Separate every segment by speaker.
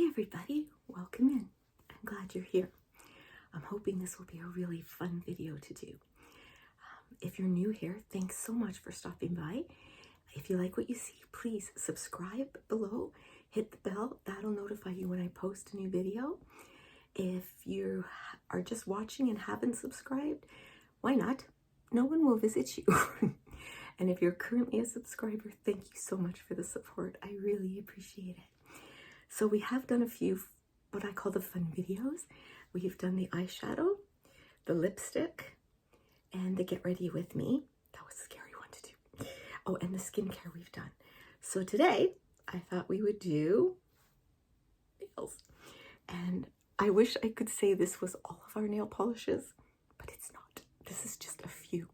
Speaker 1: everybody, welcome in. I'm glad you're here. I'm hoping this will be a really fun video to do. If you're new here, thanks so much for stopping by. If you like what you see, please subscribe below, hit the bell, that'll notify you when I post a new video. If you are just watching and haven't subscribed, why not? No one will visit you. And if you're currently a subscriber, thank you so much for the support. I really appreciate it. So we have done a few, what I call the fun videos. We've done the eyeshadow, the lipstick, and the get ready with me. That was a scary one to do. Oh, and the skincare we've done. So today, I thought we would do nails. And I wish I could say this was all of our nail polishes, but it's not. This is just a few.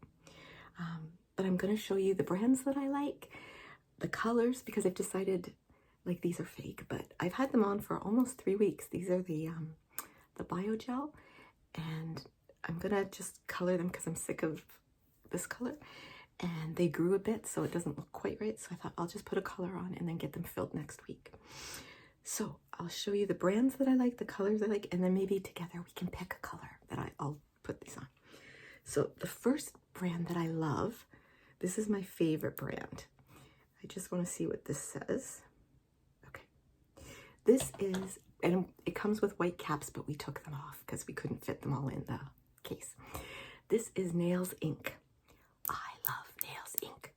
Speaker 1: But I'm going to show you the brands that I like, the colors, because I've decided, like, these are fake, but I've had them on for almost 3 weeks. These are the Biogel, and I'm going to just color them because I'm sick of this color. And they grew a bit, so it doesn't look quite right. So I thought I'll just put a color on and then get them filled next week. So I'll show you the brands that I like, the colors I like, and then maybe together we can pick a color that I'll put these on. So the first brand that I love, this is my favorite brand. I just want to see what this says. Okay. This is, and it comes with white caps, but we took them off because we couldn't fit them all in the case. This is Nails Inc. I love Nails Inc.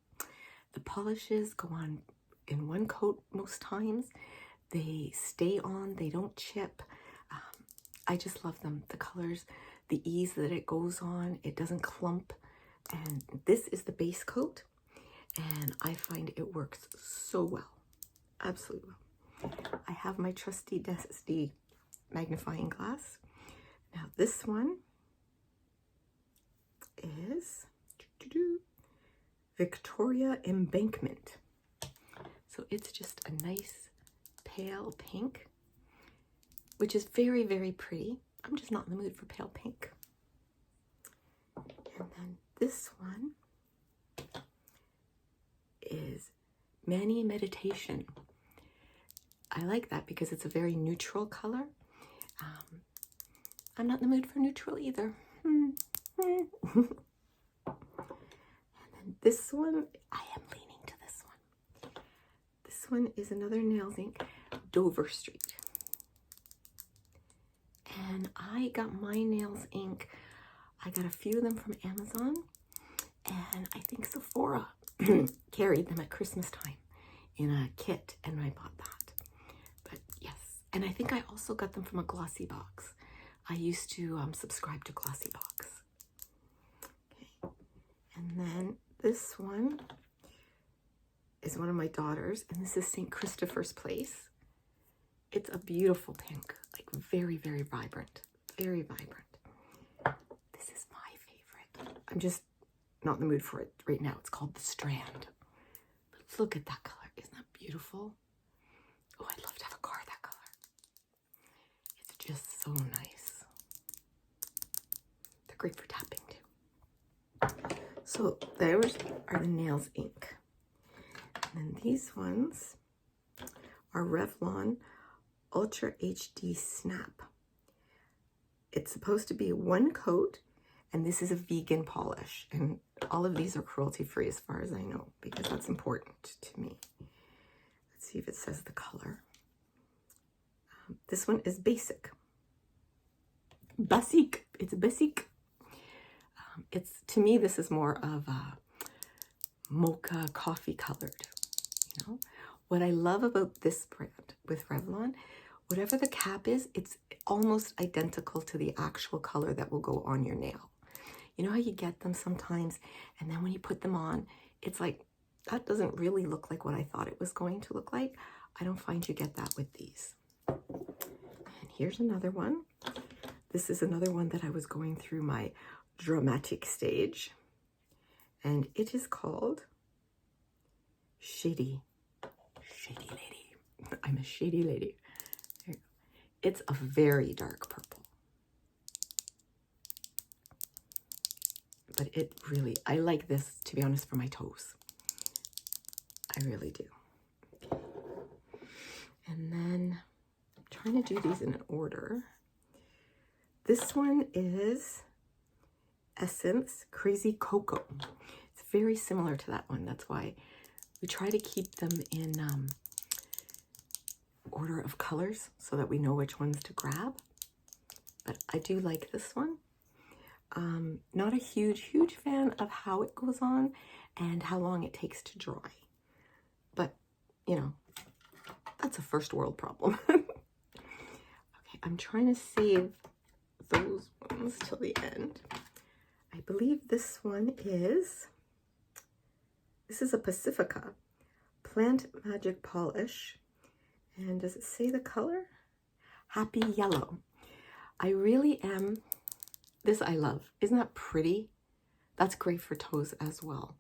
Speaker 1: The polishes go on in one coat most times. They stay on, they don't chip. I just love them. The colors, the ease that it goes on, it doesn't clump. And this is the base coat, and I find it works so well, absolutely well. I have my trusty dusty magnifying glass. Now this one is Victoria Embankment. So it's just a nice pale pink, which is very, very pretty. I'm just not in the mood for pale pink. And then this one is Mani Meditation. I like that because it's a very neutral color. I'm not in the mood for neutral either. And then this one, I am leaning to this one. This one is another Nails Inc. Dover Street. And I got my Nails Inc. I got a few of them from Amazon, and I think Sephora carried them at Christmas time in a kit, and I bought that. But yes, and I think I also got them from a Glossy Box. I used to subscribe to Glossy Box. Okay, and then this one is one of my daughters, and this is St. Christopher's Place. It's a beautiful pink, like very, very vibrant, very vibrant. This is my favorite. I'm just not in the mood for it right now. It's called The Strand. But look at that color. Isn't that beautiful? Oh, I'd love to have a car that color. It's just so nice. They're great for tapping too. So those are the Nails Inc. And then these ones are Revlon Ultra HD Snap. It's supposed to be one coat, and this is a vegan polish, and all of these are cruelty free as far as I know, because that's important to me. Let's see if it says the color. This one is Basic. Basic. It's Basic. It's, to me, this is more of a mocha coffee colored, you know. What I love about this brand with Revlon, whatever the cap is, it's almost identical to the actual color that will go on your nail. You know how you get them sometimes, and then when you put them on, it's like, that doesn't really look like what I thought it was going to look like. I don't find you get that with these. And here's another one. This is another one that I was going through my dramatic stage, and it is called Shady Lady. I'm a shady lady. There you go. It's a very dark purple. But it really, I like this, to be honest, for my toes. I really do. And then I'm trying to do these in an order. This one is Essence Crazy Cocoa. It's very similar to that one. That's why we try to keep them in order of colors so that we know which ones to grab. But I do like this one. Not a huge fan of how it goes on and how long it takes to dry. But, you know, that's a first world problem. Okay, I'm trying to save those ones till the end. I believe this one is, this is a Pacifica Plant Magic Polish. And does it say the color? Happy Yellow. I really am, this I love. Isn't that pretty? That's great for toes as well.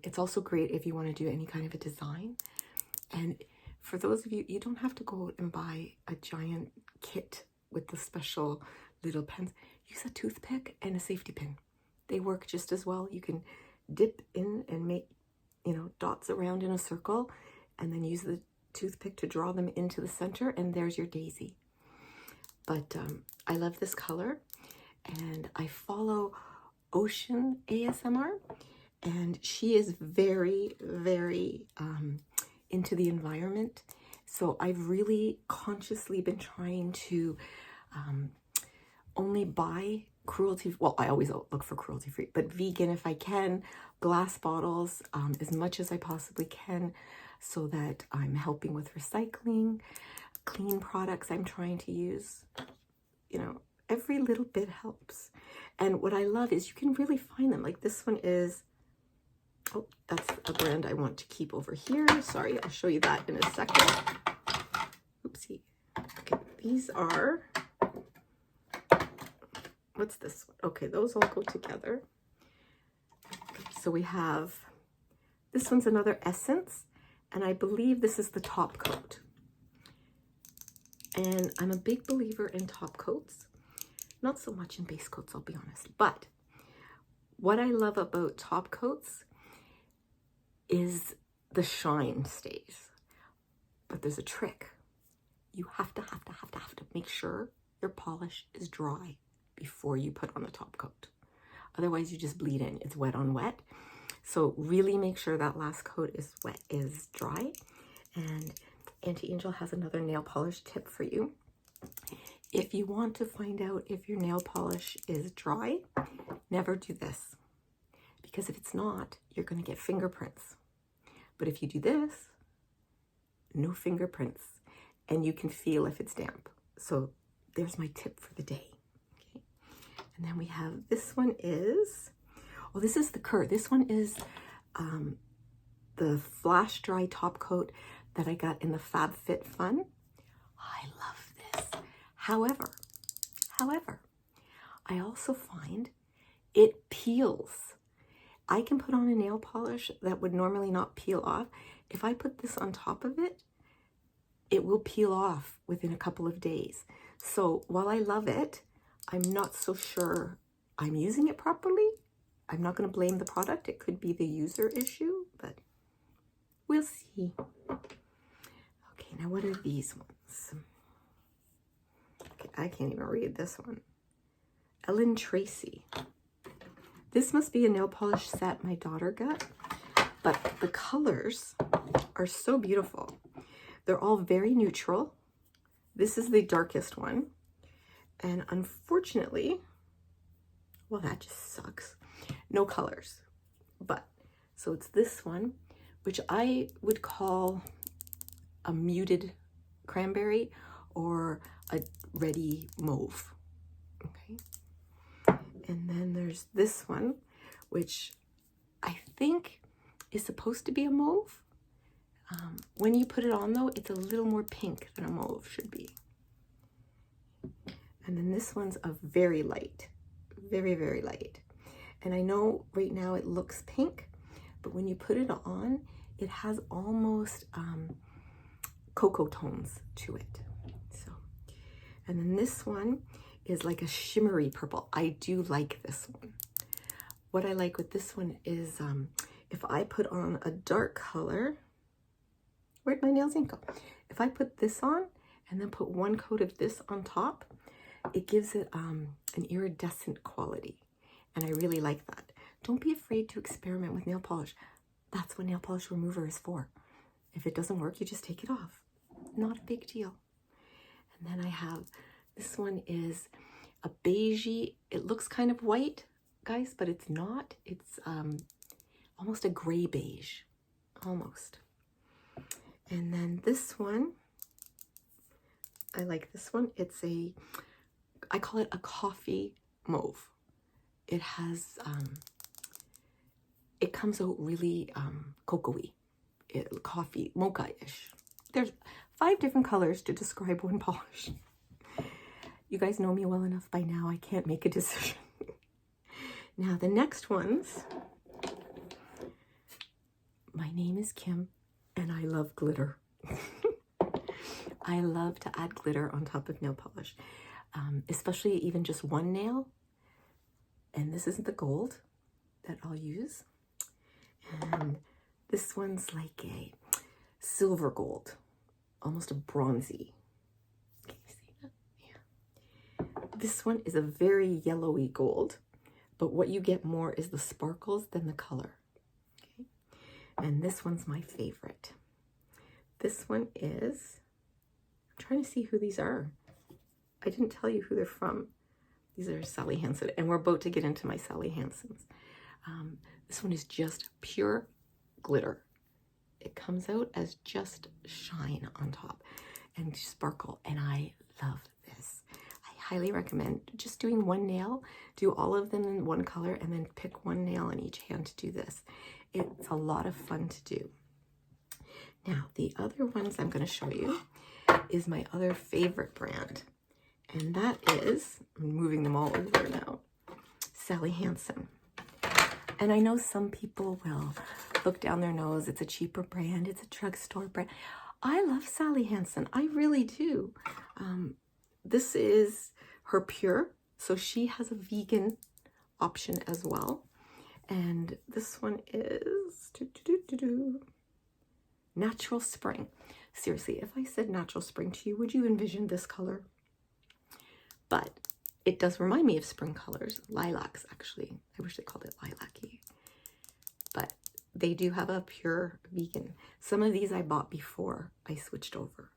Speaker 1: It's also great if you want to do any kind of a design. And for those of you, you don't have to go out and buy a giant kit with the special little pens. Use a toothpick and a safety pin. They work just as well. You can dip in and make, you know, dots around in a circle and then use the toothpick to draw them into the center, and there's your daisy. But I love this color, and I follow Ocean ASMR, and she is very into the environment. So I've really consciously been trying to only buy cruelty, well, I always look for cruelty free, but vegan if I can, glass bottles as much as I possibly can, so that I'm helping with recycling, clean products I'm trying to use. You know, every little bit helps. And what I love is you can really find them. Like this one is, oh, that's a brand I want to keep over here. Sorry, I'll show you that in a second. Oopsie. Okay, these are, what's this one? Okay, those all go together. So we have, this one's another Essence, and I believe this is the top coat. And I'm a big believer in top coats. Not so much in base coats, I'll be honest. But what I love about top coats is the shine stays. But there's a trick. You have to make sure your polish is dry before you put on the top coat. Otherwise you just bleed in. It's wet on wet. So really make sure that last coat is dry. And Auntie Angel has another nail polish tip for you. If you want to find out if your nail polish is dry, never do this. Because if it's not, you're going to get fingerprints. But if you do this, no fingerprints. And you can feel if it's damp. So there's my tip for the day. Okay. And then we have, this one is, oh, this is the Kerr. This one is the Flash Dry Top Coat that I got in the FabFitFun. I love this. However, I also find it peels. I can put on a nail polish that would normally not peel off. If I put this on top of it, it will peel off within a couple of days. So while I love it, I'm not so sure I'm using it properly. I'm not going to blame the product. It could be the user issue, but we'll see. Okay, now what are these ones? Okay, I can't even read this one. Ellen Tracy. This must be a nail polish set my daughter got, but the colors are so beautiful. They're all very neutral. This is the darkest one. And unfortunately, well, that just sucks. No colors. But, so it's this one, which I would call a muted cranberry or a reddy mauve. Okay. And then there's this one, which I think is supposed to be a mauve. When you put it on though, it's a little more pink than a mauve should be. And then this one's a very light, very light. And I know right now it looks pink, but when you put it on, it has almost cocoa tones to it. So, and then this one is like a shimmery purple. I do like this one. What I like with this one is if I put on a dark color, where'd my nails ink go? If I put this on and then put one coat of this on top. It gives it an iridescent quality, and I really like that. Don't be afraid to experiment with nail polish. That's what nail polish remover is for. If it doesn't work, you just take it off. Not a big deal. And then I have, this one is a beigey. It looks kind of white, guys, but it's not. It's almost a gray beige, almost. And then this one, I like this one. It's a, I call it a coffee mauve. It has, it comes out really cocoa-y, coffee, mocha-ish. There's 5 different colors to describe one polish. You guys know me well enough by now, I can't make a decision. Now the next ones, my name is Kim and I love glitter. I love to add glitter on top of nail polish, especially even just one nail. And this isn't the gold that I'll use. And this one's like a silver gold, almost a bronzy. Can you see that? Yeah. This one is a very yellowy gold, but what you get more is the sparkles than the color. Okay. And this one's my favorite. This one is, I'm trying to see who these are. I didn't tell you who they're from. These are Sally Hansen, and we're about to get into my Sally Hansens. This one is just pure glitter. It comes out as just shine on top and sparkle, and I love this. I highly recommend just doing one nail, do all of them in one color, and then pick one nail on each hand to do this. It's a lot of fun to do. Now, the other ones I'm going to show you is my other favorite brand, and that is, I'm moving them all over now, Sally Hansen. And I know some people will look down their nose. It's a cheaper brand. It's a drugstore brand. I love Sally Hansen. I really do. This is her Pure. So she has a vegan option as well. And this one is Natural Spring. Seriously, if I said Natural Spring to you, would you envision this color? But it does remind me of spring colors, lilacs actually. I wish they called it lilac-y. But they do have a Pure vegan. Some of these I bought before I switched over.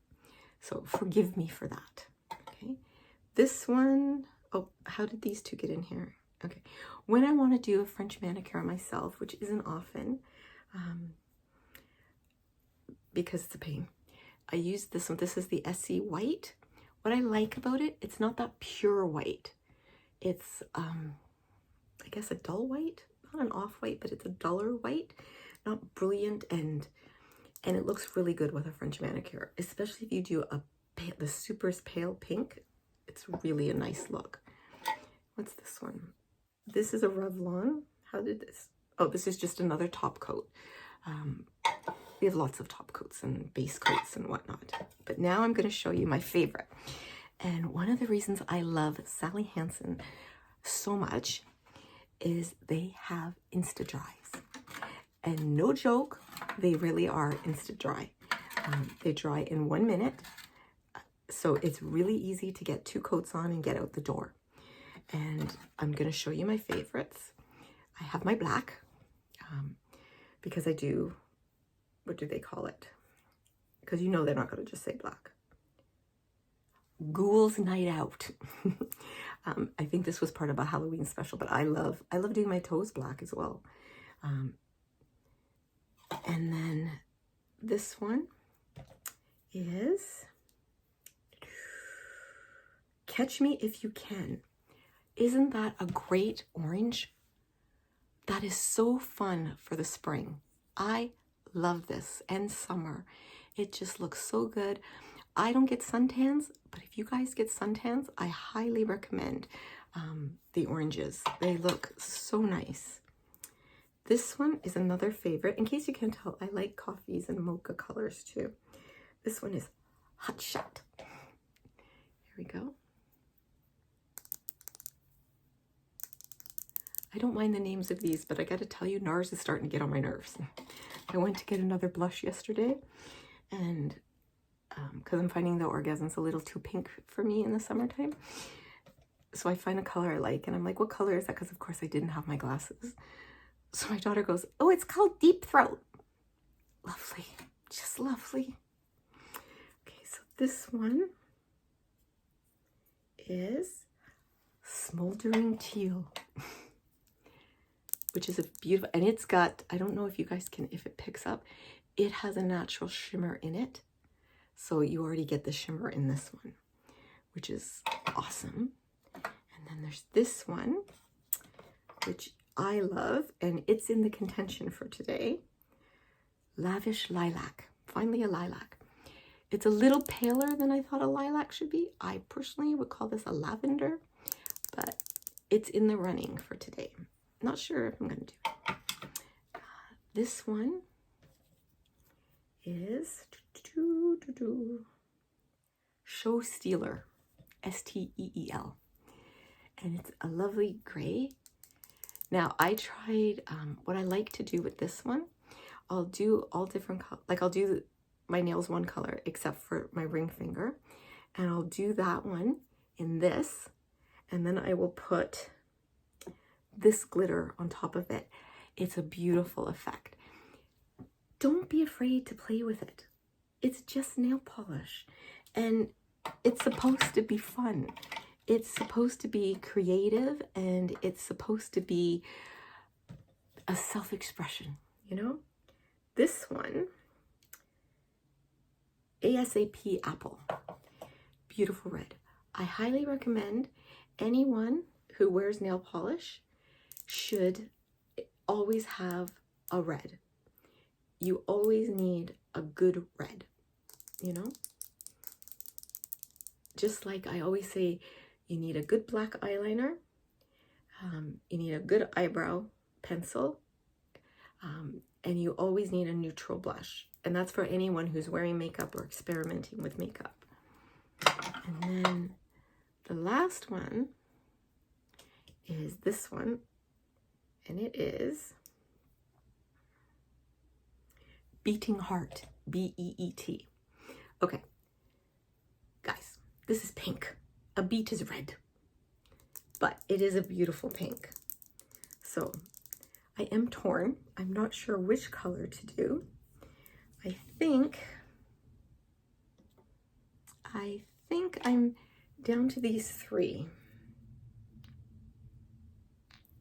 Speaker 1: So forgive me for that. Okay. This one, oh, how did these two get in here? Okay. When I want to do a French manicure myself, which isn't often, because it's a pain, I use this one. This is the SC White. What I like about it, it's not that pure white. It's, I guess a dull white, not an off-white, but it's a duller white, not brilliant, and it looks really good with a French manicure, especially if you do the super pale pink. It's really a nice look. What's this one? This is a Revlon. How did this? Oh, this is just another top coat. We have lots of top coats and base coats and whatnot. But now I'm going to show you my favorite. And one of the reasons I love Sally Hansen so much is they have Insta Dries. And no joke, they really are Insta Dry. They dry in 1 minute. So it's really easy to get 2 coats on and get out the door. And I'm going to show you my favorites. I have my black because I do, what do they call it? Because you know they're not going to just say black. Ghouls Night Out. I think this was part of a Halloween special, but I love doing my toes black as well. And then this one is Catch Me If You Can. Isn't that a great orange? That is so fun for the spring. I love this, and summer. It just looks so good. I don't get suntans, but if you guys get suntans, I highly recommend the oranges. They look so nice. This one is another favorite. In case you can't tell, I like coffees and mocha colors too. This one is Hot Shot. Here we go. I don't mind the names of these, but I got to tell you, NARS is starting to get on my nerves. I went to get another blush yesterday, and because I'm finding the orgasm's a little too pink for me in the summertime. So I find a color I like, and I'm like, what color is that? Because of course I didn't have my glasses. So my daughter goes, oh, it's called Deep Throat. Lovely, just lovely. Okay, so this one is Smoldering Teal, which is a beautiful, and it's got, I don't know if you guys can, if it picks up, it has a natural shimmer in it. So you already get the shimmer in this one, which is awesome. And then there's this one, which I love, and it's in the contention for today. Lavish Lilac. Finally a lilac. It's a little paler than I thought a lilac should be. I personally would call this a lavender, but it's in the running for today. Not sure if I'm going to do it. This one is Show Stealer, S-T-E-E-L. And it's a lovely gray. Now, I tried, what I like to do with this one, I'll do all different colors. Like, I'll do my nails one color, except for my ring finger. And I'll do that one in this. And then I will put this glitter on top of it. It's a beautiful effect. Don't be afraid to play with it. It's just nail polish. And it's supposed to be fun. It's supposed to be creative, and it's supposed to be a self-expression, you know? This one, ASAP Apple, beautiful red. I highly recommend anyone who wears nail polish should always have a red. You always need a good red, you know? Just like I always say, you need a good black eyeliner, you need a good eyebrow pencil, and you always need a neutral blush. And that's for anyone who's wearing makeup or experimenting with makeup. And then the last one is this one, and it is Beating Heart, B-E-E-T. Okay, guys, this is pink. A beet is red, but it is a beautiful pink. So I am torn. I'm not sure which color to do. I think I'm down to these three.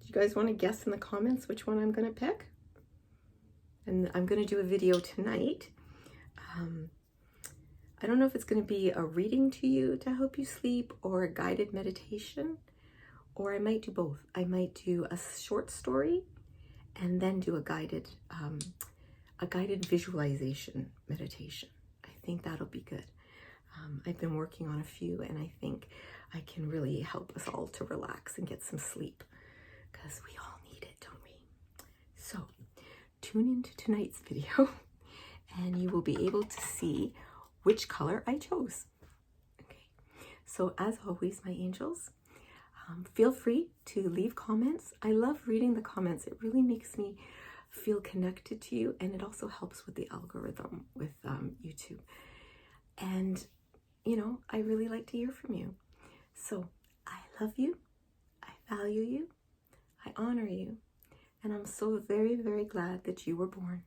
Speaker 1: Do you guys want to guess in the comments which one I'm going to pick? And I'm going to do a video tonight. I don't know if it's going to be a reading to you to help you sleep, or a guided meditation, or I might do both. I might do a short story and then do a guided visualization meditation. I think that'll be good. I've been working on a few, and I think I can really help us all to relax and get some sleep, because we all need it, don't we? So tune into tonight's video and you will be able to see which color I chose. Okay, so as always, my angels, feel free to leave comments. I love reading the comments. It really makes me feel connected to you, and it also helps with the algorithm with YouTube. And you know, I really like to hear from you. So I love you, I value you, I honor you, and I'm so very, very glad that you were born.